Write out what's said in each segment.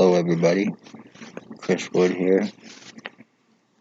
Hello everybody, Chris Wood here.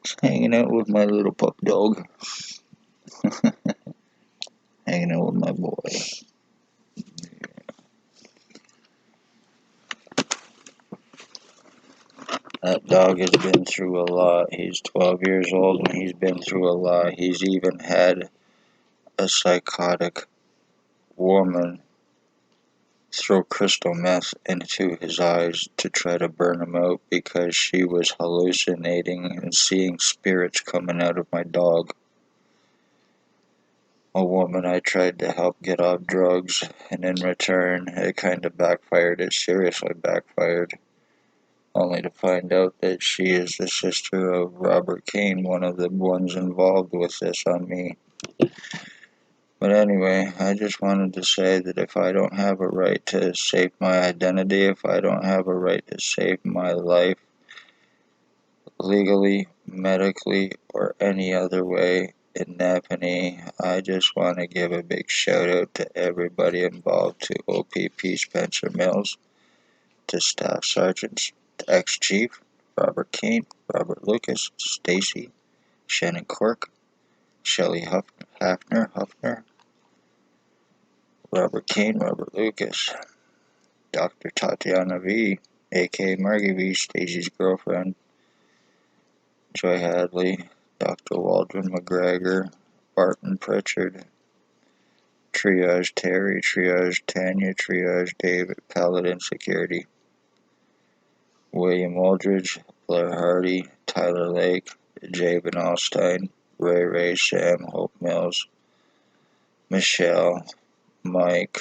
Just hanging out with my little pup dog. Hanging out with my boy. That dog has been through a lot. He's 12 years old and he's been through a lot. He's even had a psychotic woman throw crystal meth into his eyes to try to burn him out because she was hallucinating and seeing spirits coming out of my dog. A woman I tried to help get off drugs, and in return, it kind of backfired. It seriously backfired. Only to find out that she is the sister of Robert Kane, one of the ones involved with this on me. But anyway, I just wanted to say that if I don't have a right to save my identity, if I don't have a right to save my life, legally, medically, or any other way, in Napanee, I just want to give a big shout out to everybody involved, to O.P.P. Spencer Mills, to Staff Sergeants, to Ex-Chief, Robert Kane, Robert Lucas, Stacy, Shannon Cork, Shelley Huffner, Robert Kane, Robert Lucas, Dr. Tatiana V, a.k.a. Margie V, Stacy's girlfriend, Joy Hadley, Dr. Waldron McGregor, Barton Pritchard, Triage Terry, Triage Tanya, Triage David, Paladin Security, William Aldridge, Blair Hardy, Tyler Lake, Javen Alstein, Ray, Sam, Hope Mills, Michelle, Mike,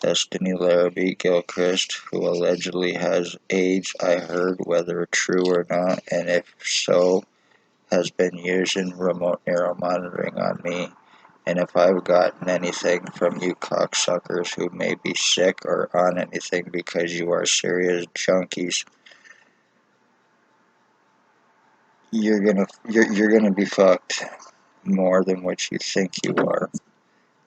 Destiny Larrabee Gilchrist, who allegedly has AIDS, I heard, whether true or not, and if so, has been using remote neuromonitoring on me. And if I've gotten anything from you cocksuckers who may be sick or on anything because you are serious junkies, you're gonna be fucked more than what you think you are.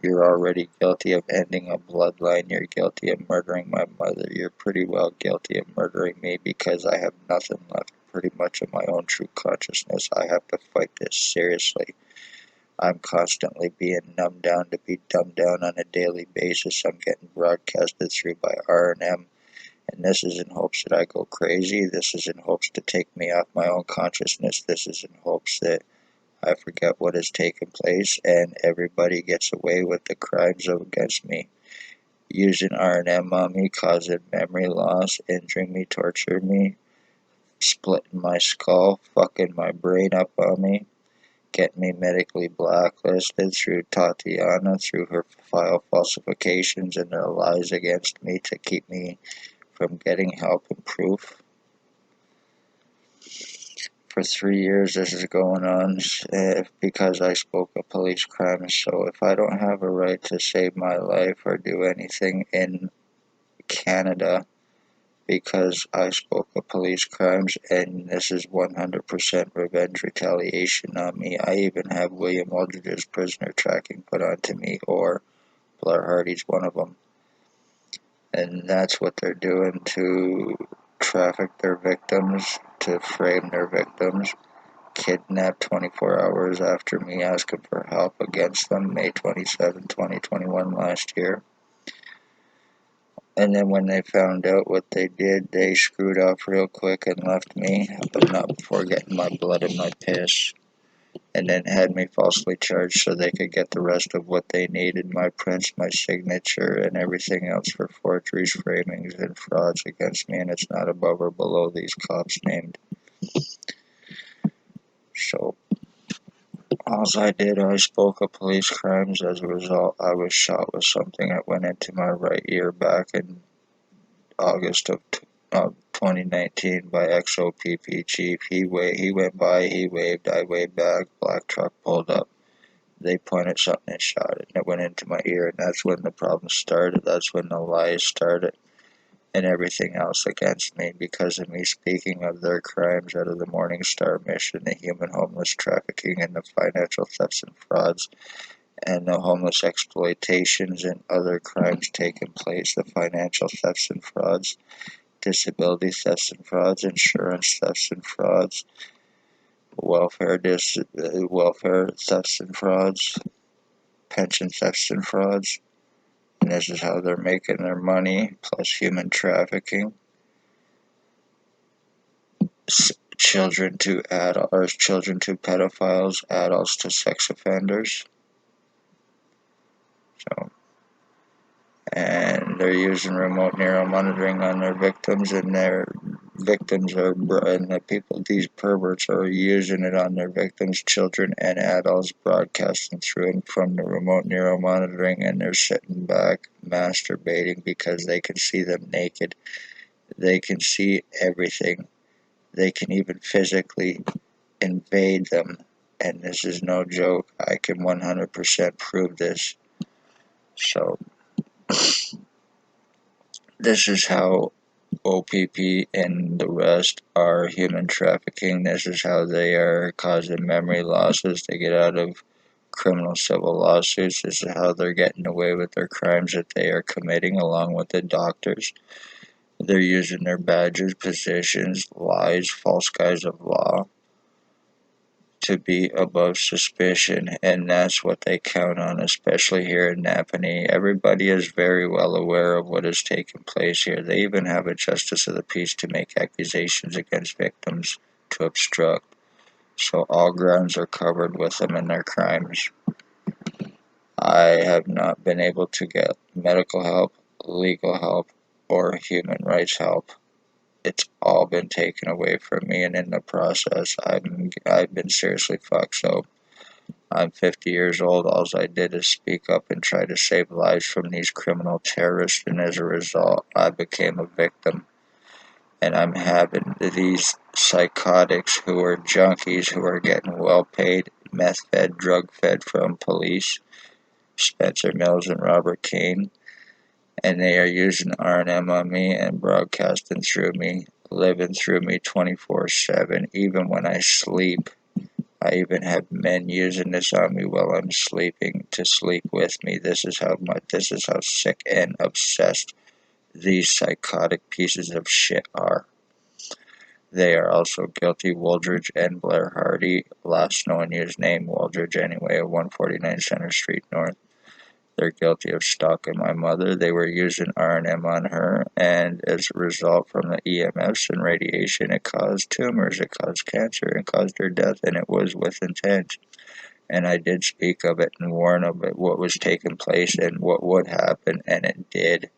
You're already guilty of ending a bloodline. You're guilty of murdering my mother. You're pretty well guilty of murdering me because I have nothing left pretty much of my own true consciousness. I have to fight this seriously. I'm constantly being numbed down to be dumbed down on a daily basis. I'm getting broadcasted through by R&M, and this is in hopes that I go crazy. This is in hopes to take me off my own consciousness. This is in hopes that I forget what has taken place, and everybody gets away with the crimes against me. Using R&M on me, causing memory loss, injuring me, torturing me, splitting my skull, fucking my brain up on me, getting me medically blacklisted through Tatiana, through her file falsifications and their lies against me to keep me from getting help and proof. For 3 years this is going on because I spoke of police crimes. So if I don't have a right to save my life or do anything in Canada because I spoke of police crimes, and this is 100% revenge retaliation on me. I even have William Aldridge's prisoner tracking put onto me, or Blair Hardy's one of them. And that's what they're doing to traffic their victims, to frame their victims. Kidnapped 24 hours after me asking for help against them, May 27, 2021 last year. And then when they found out what they did, they screwed off real quick and left me, but not before getting my blood and my piss. And then had me falsely charged so they could get the rest of what they needed, my prints, my signature, and everything else for forgeries, framings, and frauds against me, and it's not above or below these cops named. So, all I did, I spoke of police crimes. As a result, I was shot with something that went into my right ear back in August of 2019 by ex-O.P.P. chief. He went by, he waved, I waved back, black truck pulled up. They pointed something and shot it, and it went into my ear, and that's when the problem started. That's when the lies started, and everything else against me because of me speaking of their crimes out of the Morning Star mission, the human homeless trafficking, and the financial thefts and frauds, and the homeless exploitations and other crimes taking place, the financial thefts and frauds. disability thefts and frauds, insurance thefts and frauds, welfare thefts and frauds, pension thefts and frauds. And this is how they're making their money, plus human trafficking. Children to pedophiles, adults to sex offenders. So, and they're using remote neuromonitoring on their victims, and their victims are, and the people, these perverts are using it on their victims, children and adults, broadcasting through and from the remote neuromonitoring, and they're sitting back masturbating because they can see them naked. They can see everything. They can even physically invade them, and this is no joke. I can 100% prove this. So, this is how O.P.P and the rest are human trafficking. This is how they are causing memory losses to get out of criminal civil lawsuits. This is how they're getting away with their crimes that they are committing, along with the doctors. They're using their badges, positions, lies, false guise of law to be above suspicion, and that's what they count on, especially here in Napanee. Everybody is very well aware of what has taken place here. They even have a justice of the peace to make accusations against victims to obstruct, so all grounds are covered with them and their crimes. I have not been able to get medical help, legal help, or human rights help. It's all been taken away from me, and in the process, I've been seriously fucked. So I'm 50 years old. All I did is speak up and try to save lives from these criminal terrorists, and as a result, I became a victim. And I'm having these psychotics who are junkies who are getting well paid, meth fed, drug fed from police, Spencer Mills and Robert Kane, and they are using R&M on me and broadcasting through me, living through me 24/7, even when I sleep. I even have men using this on me while I'm sleeping to sleep with me. This is how sick and obsessed these psychotic pieces of shit are. They are also guilty. Wooldridge and Blair Hardy, last known use name Wooldridge anyway, at 149 Center Street North. They're guilty of stalking my mother. They were using R&M on her, and as a result from the EMFs and radiation, it caused tumors, it caused cancer, and caused her death, and it was with intent. And I did speak of it and warn of it, what was taking place and what would happen, and it did.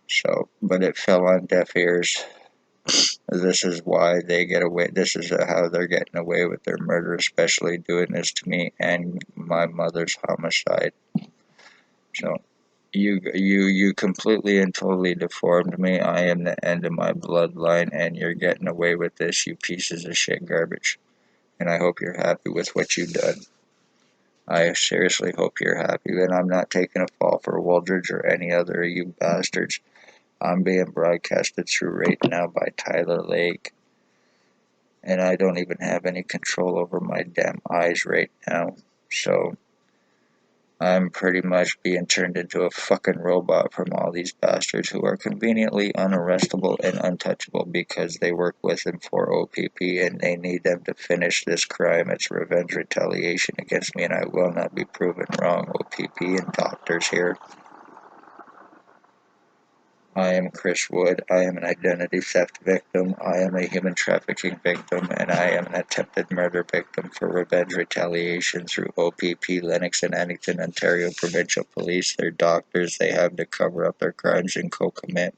So, but it fell on deaf ears. This is why they get away. This is how they're getting away with their murder, especially doing this to me and my mother's homicide. So, you completely and totally deformed me. I am the end of my bloodline, and you're getting away with this, you pieces of shit garbage. And I hope you're happy with what you've done. I seriously hope you're happy, and I'm not taking a fall for Wooldridge or any other of you bastards. I'm being broadcasted through right now by Tyler Lake, and I don't even have any control over my damn eyes right now. So, I'm pretty much being turned into a fucking robot from all these bastards who are conveniently unarrestable and untouchable because they work with and for O.P.P. and they need them to finish this crime. It's revenge retaliation against me, and I will not be proven wrong. O.P.P. and doctors here. I am Chris Wood. I am an identity theft victim. I am a human trafficking victim, and I am an attempted murder victim for revenge retaliation through O.P.P, Lennox, and Addington, Ontario Provincial Police. They're doctors. They have to cover up their crimes and co-commit,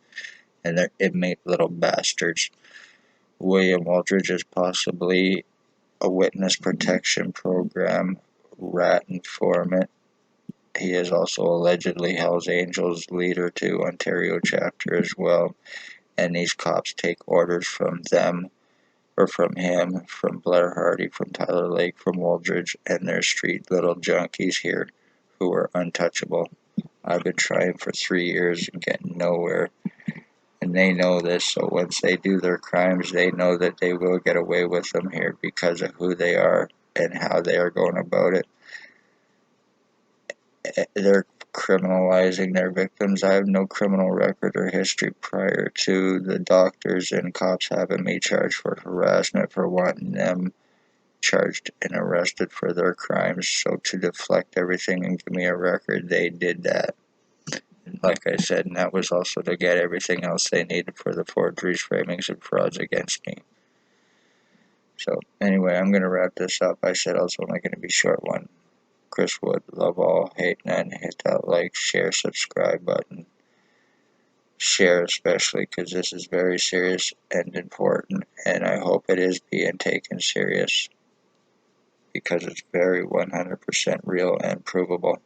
and they're inmate little bastards. William Wooldridge is possibly a witness protection program rat informant. He is also allegedly Hells Angels leader to Ontario chapter as well, and these cops take orders from them, or from him, from Blair Hardy, from Tyler Lake, from Wooldridge, and their street little junkies here who are untouchable. I've been trying for 3 years and getting nowhere, and they know this, so once they do their crimes, they know that they will get away with them here because of who they are and how they are going about it. They're criminalizing their victims. I have no criminal record or history prior to the doctors and cops having me charged for harassment for wanting them charged and arrested for their crimes. So to deflect everything and give me a record, they did that. And like I said, and that was also to get everything else they needed for the forgeries, framings, and frauds against me. So anyway, I'm going to wrap this up. I said I was only going to be short one. Chris Wood, love all, hate none. Hit that like, share, subscribe button. Share especially, because this is very serious and important, and I hope it is being taken serious, because it's very 100% real and provable.